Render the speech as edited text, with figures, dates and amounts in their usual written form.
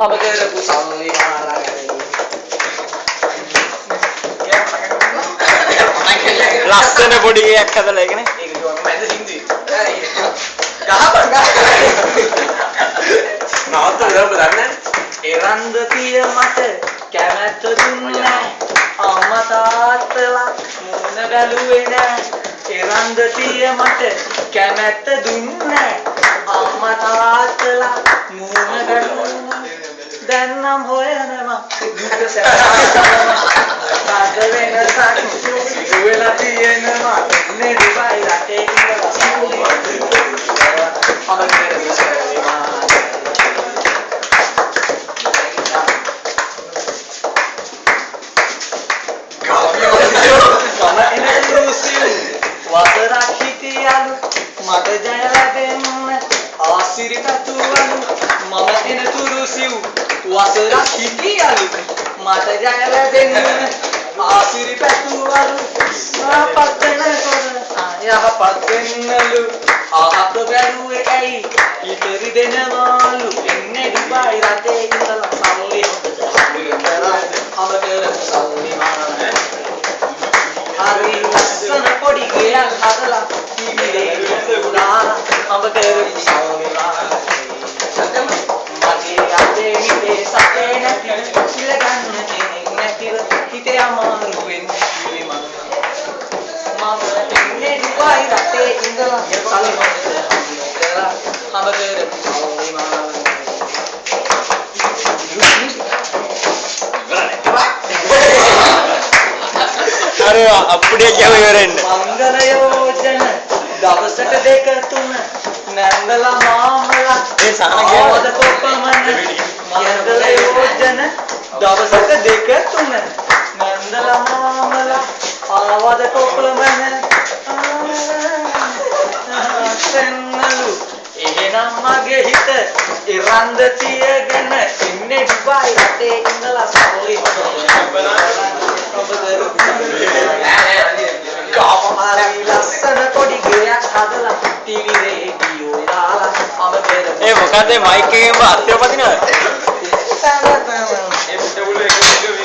I'm a good at something. ලස්සන පොඩි එකක් හදලා ඒකනේ. ඒක කිව්වම මැද හින්දුයි. ගහපන් නවත්ත විතරම දන්නේ. එරන්ද පිය මට කැමැත්ත දුන්නේ අම්මා තාත්තලා මුණ බැලුවේ නෑ. එරන්ද පිය මට කැමැත්ත දුන්නේ අම්මා තාත්තලා මුණ බැලුවේ. දැන් නම් හොයනවා දුක සැප රාජ වෙනසක් සිදුවෙලා තියෙනවා නේ දුබයි රටේ ඉඳලා වසරක් හිටියලු මට ජය ලැබෙන්න ආශිර්වාදවලු මම එනතුරු සිව් වසරක් හිටියලු මට ජය ලැබෙන්න ආශිර්වාදවලු ආපත් වෙනකොට යහපත් වෙන්නලු ආහත් බැලුවේ ඇයි ඉතරි දෙනවලු එන්නේ දුබයි රටේ ඉඳලා සල්ලි අමතර සල්ලි මාන හරි ලස්සන පොඩි ගයක් හදලා ටීවී දාලා අඹ කරපු සල්ලි මගේ අතේ හිතේ සතේ නැති ඉල ගන්න කෙනෙක් නැතිව හිතේ අමාරු වෙන්නේ පිළිමන මම එන්නේ දුබයි රටේ ඉඳලා සල්ලි කරලා අඹ කරපු සල්ලි මාන අර අප්පුඩිය කියව ඉවරෙන්න. මංගල යෝජන දවසට දෙක තුන නැන්දලා මාමලා ඒ සානගේ ආවද කොපමණ මංගල යෝජන දවසට දෙක තුන නැන්දලා මාමලා ආවද කොපමණ සෙන්නලු එහෙනම් මගේ හිත ඉරන්ද තියගෙන ඉන්නේ දුබයි රටේ ඉඳලා සල්ලි කාපමාරි ලස්සන පොඩි ගයක් හදලා ටීවී රේඩියෝ දාලා අම පෙර ඒ මොකද මයික් එකෙන් අත්‍යව පදිනවද?